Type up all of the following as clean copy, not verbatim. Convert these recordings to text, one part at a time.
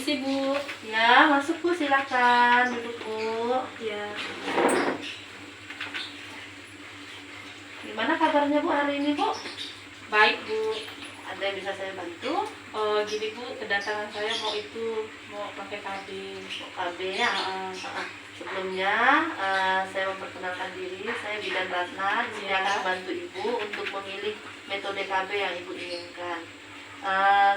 Permisi Bu. Ya, masuk Bu, silakan duduk Bu. Ya. Gimana kabarnya Bu hari ini Bu? Baik Bu. Ada yang bisa saya bantu? Gini Bu, kedatangan saya mau pakai KB. KB ya. Sebelumnya saya memperkenalkan diri, saya Bidan Ratna. Di sini akan membantu Ibu untuk memilih metode KB yang Ibu inginkan.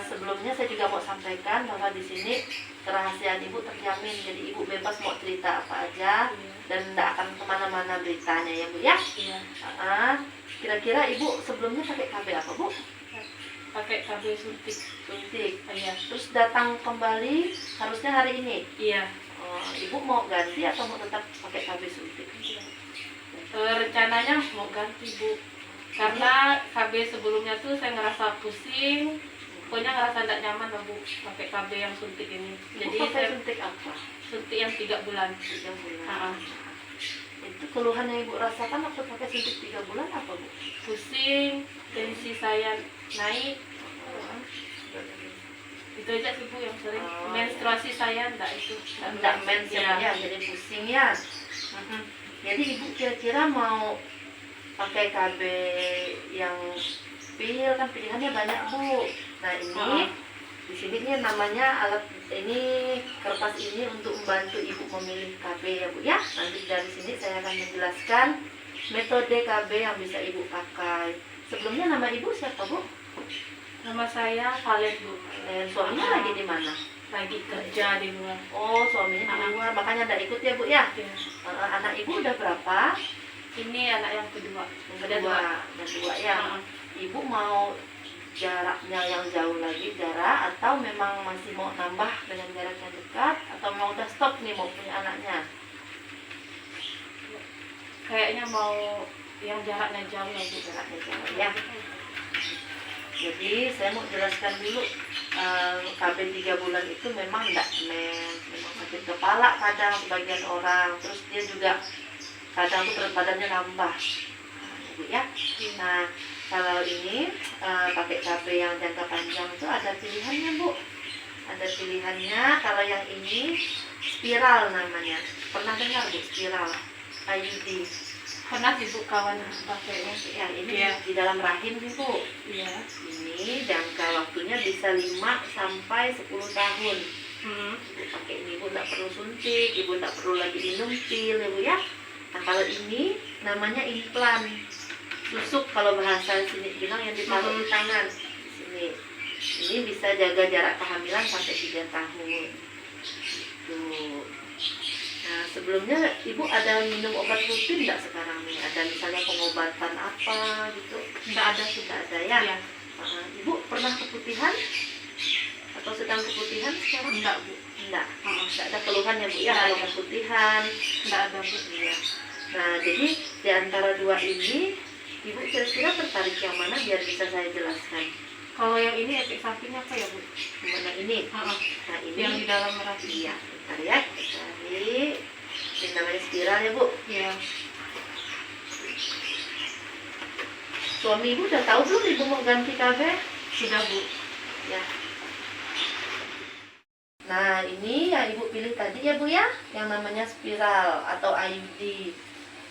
Sebelumnya saya juga mau sampaikan bahwa di sini kerahasiaan Ibu terjamin, jadi Ibu bebas mau cerita apa aja dan tidak akan kemana-mana beritanya ya Bu ya. Iya. Kira-kira Ibu sebelumnya pakai KB apa Bu? Pakai KB suntik. Suntik. Iya. Terus datang kembali harusnya hari ini. Iya. Ibu mau ganti atau mau tetap pakai KB suntik? Rencananya mau ganti Bu. Karena KB sebelumnya tuh saya ngerasa pusing. Pokoknya ngerasa tidak nyaman lah Bu pakai KB yang suntik ini. Jadi Jadi saya suntik apa? suntik yang 3 bulan. 3 bulan. Ah, Itu keluhan yang Ibu rasakan waktu pakai suntik 3 bulan apa Bu? pusing, tensi saya naik. Itu aja sih Bu yang sering. Menstruasi saya enggak itu. Enggak mens ya, jadi pusing ya. Jadi Ibu kira-kira mau pakai KB yang pil, kan pilihannya banyak Bu. Nah ini di sini nih namanya alat ini, kertas ini untuk membantu Ibu memilih KB ya Bu ya. Nanti dari sini saya akan menjelaskan metode KB yang bisa Ibu pakai. Sebelumnya nama Ibu siapa Bu? Nama saya Khaled Bu. Suaminya lagi di mana? Lagi kerja di luar. Oh, suaminya di luar, makanya ada ikut ya Bu ya. Ya. Anak Ibu udah berapa? Ini anak yang kedua. Yang kedua ya. Ibu mau jaraknya yang jauh lagi atau memang masih mau nambah dengan jarak yang dekat, atau mau udah stop nih mau punya anaknya? Kayaknya mau yang jaraknya jauh ya Bu. Jaraknya jauh ya. Jadi saya mau jelaskan dulu, KB 3 bulan itu memang enggak mens, memang sakit kepala kadang sebagian orang, terus dia juga kadang tuh berat badannya nambah. Bu ya. Nah, kalau ini pakai KB yang jangka panjang itu ada pilihannya Bu. Ada pilihannya. Kalau yang ini spiral namanya. Pernah dengar Bu spiral? IUD. Pernah sih Bu kawan pakainya. Ya, ini Ya. di dalam rahim sih Bu. Iya. Ini jangka waktunya bisa 5 sampai 10 tahun. Ibu pakai ini, Ibu nggak perlu suntik, Ibu nggak perlu lagi minum pil ya Bu ya. Nah kalau ini namanya implan, susuk kalau bahasa sini bilang, yang ditaruh di tangan di sini. Ini bisa jaga jarak kehamilan sampai 3 tahun. Tuh. Nah sebelumnya Ibu ada minum obat rutin nggak sekarang nih? Ada misalnya pengobatan apa gitu? Enggak ada sih. Nggak ada ya? Iya. Ibu pernah keputihan atau sedang keputihan sekarang? Enggak Bu. Enggak. Nggak ada keluhan ya Bu ya kalau keputihan? Enggak ada Bu. Iya. Nah jadi di antara dua ini Ibu kira-kira tertarik yang mana biar bisa saya jelaskan? Kalau yang ini efek sampingnya apa ya Bu? Mana ini? Nah ini Yang di dalam rahim. iya, bentar ya, kita cari. Ini namanya spiral ya Bu. Iya. Suami Ibu udah tahu belum Ibu mau ganti KB? Sudah Bu. Ya. Nah ini yang Ibu pilih tadi ya Bu ya, yang namanya spiral atau IUD.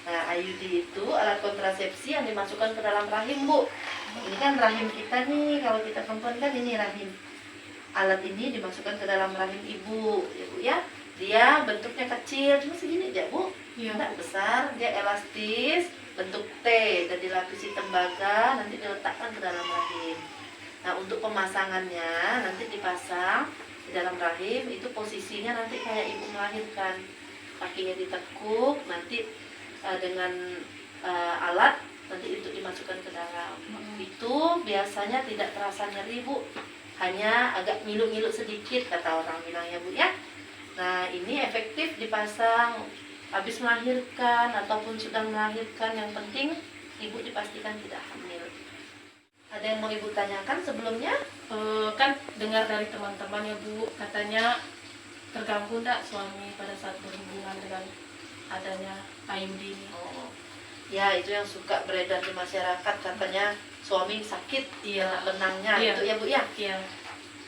Nah IUD itu alat kontrasepsi yang dimasukkan ke dalam rahim Bu. Ini kan rahim kita nih, kalau kita perempuan kan ini rahim. Alat ini dimasukkan ke dalam rahim Ibu ya Bu ya. Dia bentuknya kecil, cuma segini aja Bu. Iya. Tidak besar, dia elastis, bentuk T dan dilapisi tembaga, nanti diletakkan ke dalam rahim. Nah untuk pemasangannya nanti dipasang di dalam rahim, itu posisinya nanti kayak Ibu melahirkan. Kakinya ditekuk, nanti dengan alat nanti itu dimasukkan ke dalam. Itu biasanya tidak terasa nyeri Bu, hanya agak ngilu-ngilu sedikit kata orang bilang ya Bu ya. Nah ini efektif dipasang habis melahirkan ataupun sudah melahirkan, yang penting Ibu dipastikan tidak hamil. Ada yang mau Ibu tanyakan sebelumnya? Kan dengar dari teman-teman ya Bu, katanya terganggu enggak suami pada saat berhubungan dengan adanya IUD ini? Ya itu yang suka beredar di masyarakat, katanya suami sakit, Iya. benangnya Iya. itu ya Bu ya. Iya.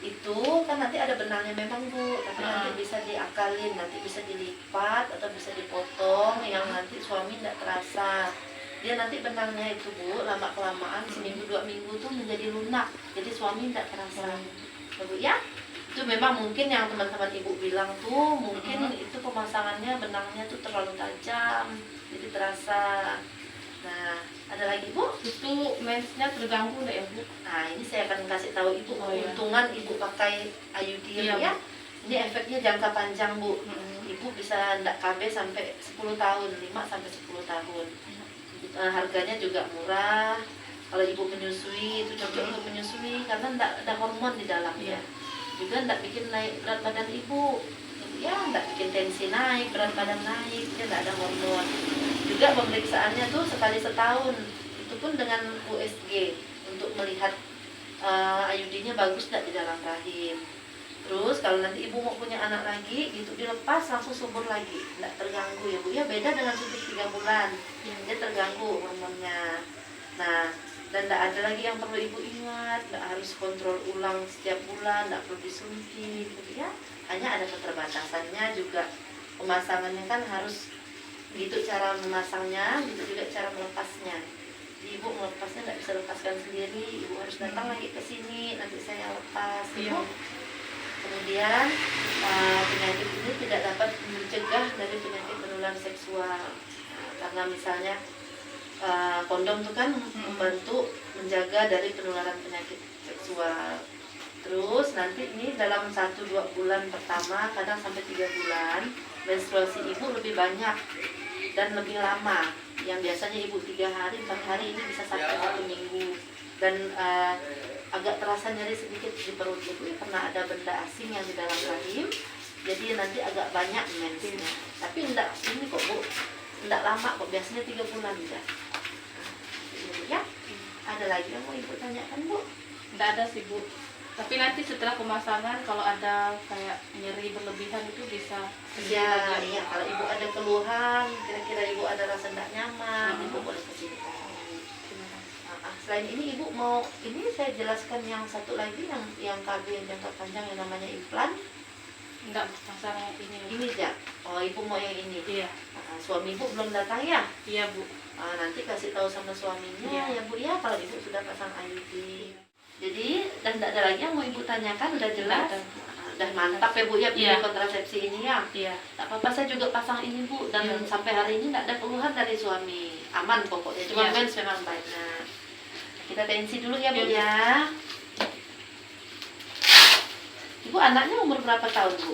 itu kan nanti ada benangnya memang Bu, tapi nanti bisa diakalin, nanti bisa dilipat atau bisa dipotong yang nanti suami tidak terasa. Dia nanti benangnya itu Bu, lama kelamaan seminggu 2 minggu tuh menjadi lunak, jadi suami tidak terasa. Ya Bu ya, itu memang mungkin yang teman-teman ibu bilang tuh mungkin itu pemasangannya benangnya tuh terlalu tajam, jadi terasa. Nah, ada lagi Bu? Itu mensnya terganggu nggak ya Bu? Nah, ini saya akan kasih tahu Ibu keuntungan Ibu pakai IUD ya, Bu, ya. Ini efeknya jangka panjang Bu. Ibu bisa ndak KB sampai 10 tahun, 5 sampai 10 tahun. Harganya juga murah. Kalau Ibu menyusui itu cocok untuk menyusui karena ndak ada hormon di dalamnya. Juga ndak bikin naik berat badan Ibu. Ya, ndak bikin tensi naik, berat badan naik, dia ndak ada hormon. Juga pemeriksaannya tuh sekali setahun, itu pun dengan USG untuk melihat IUD-nya bagus nggak di dalam rahim. Terus kalau nanti ibu mau punya anak lagi, itu dilepas langsung subur lagi, nggak terganggu ya Bu. Ya beda dengan suntik 3 bulan, dia terganggu hormonnya. Nah, dan nggak ada lagi yang perlu ibu ingat, nggak harus kontrol ulang setiap bulan, nggak perlu disuntik, gitu ya. Hanya ada keterbatasannya juga, pemasangannya kan harus gitu cara memasangnya, gitu juga cara melepasnya. Jadi ibu melepasnya nggak bisa lepaskan sendiri, ibu harus datang lagi ke sini, nanti saya lepas. Ibu. Kemudian penyakit ini tidak dapat mencegah dari penyakit menular seksual. Karena misalnya kondom itu kan membantu menjaga dari penularan penyakit seksual. Terus nanti ini dalam 1-2 bulan pertama, kadang sampai 3 bulan, menstruasi ibu lebih banyak dan lebih lama. Yang biasanya ibu 3 hari, 4 hari, ini bisa sampai 1 minggu. Dan agak terasa nyeri sedikit di perut ibu ya, karena ada benda asing yang di dalam rahim. Jadi nanti agak banyak mensnya. Tapi enggak, ini kok Bu, enggak lama kok, biasanya 3 bulan enggak. Ya, ada lagi yang mau ibu tanyakan Bu? Nggak ada sih Bu. Tapi nanti setelah pemasangan kalau ada kayak nyeri berlebihan itu bisa. Ya, iya. Kalau ibu ada keluhan, kira-kira ibu ada rasa tidak nyaman, ibu boleh kesini. Selain ini ibu mau, ini saya jelaskan yang satu lagi yang KB yang jangka panjang yang namanya implan. Enggak pasang ini. Ini ya. Oh, ibu mau yang ini. Iya. Suami ibu belum datang ya? Iya Bu. Nanti kasih tahu sama suaminya ya Bu ya, kalau ibu sudah pasang IUD. Jadi dan tidak ada lagi yang mau ibu tanyakan, udah jelas. Udah mantap ya Bu ya pilih kontrasepsi ini ya. Iya. Tak apa-apa, saya juga pasang ini Bu, dan sampai hari ini tidak ada keluhan dari suami. Aman pokoknya, cuma mens memang banyak. Kita tensi dulu ya Bu ya. Ibu anaknya umur berapa tahun Bu?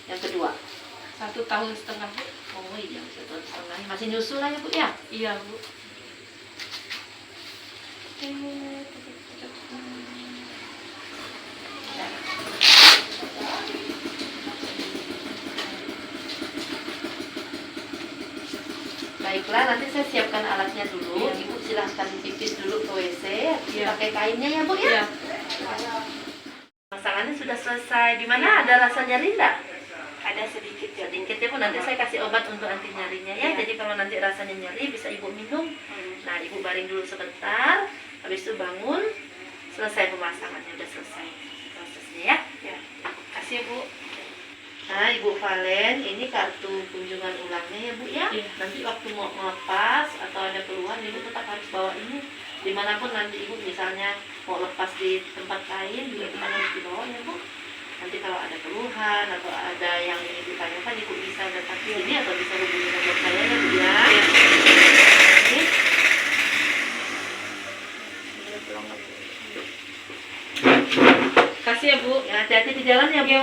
Yang kedua? 1,5 tahun Bu. Oh iya, 1 tahun setengah. Masih nyusul lah ya Bu ya? Iya Bu. Baiklah, nanti saya siapkan alatnya dulu. Ibu silahkan pipis dulu ke WC. Pakai kainnya ya Bu ya. Pasangannya sudah selesai. Di mana ada rasa nyeri enggak? Ada sedikit ya. Sedikit ya Bu. Nanti saya kasih obat untuk anti nyerinya ya. Jadi kalau nanti rasanya nyeri bisa ibu minum. Nah, ibu baring dulu sebentar. Habis itu bangun. Selesai pemasangannya, udah selesai prosesnya ya. Kasih ya Bu. Nah, Ibu Valen, ini kartu kunjungan ulangnya ya Bu ya. Nanti waktu mau melepas atau ada keluhan, Ibu tetap harus bawa ini. Dimanapun nanti Ibu misalnya mau lepas di tempat lain, juga kita harus dibawa ya Bu. Nanti kalau ada keluhan atau ada yang ingin ditanyakan, Ibu bisa datang ke sini atau bisa hubungi nomor saya ya Bu ya. Kasih ya Bu. Ya, hati-hati di jalan ya Bu.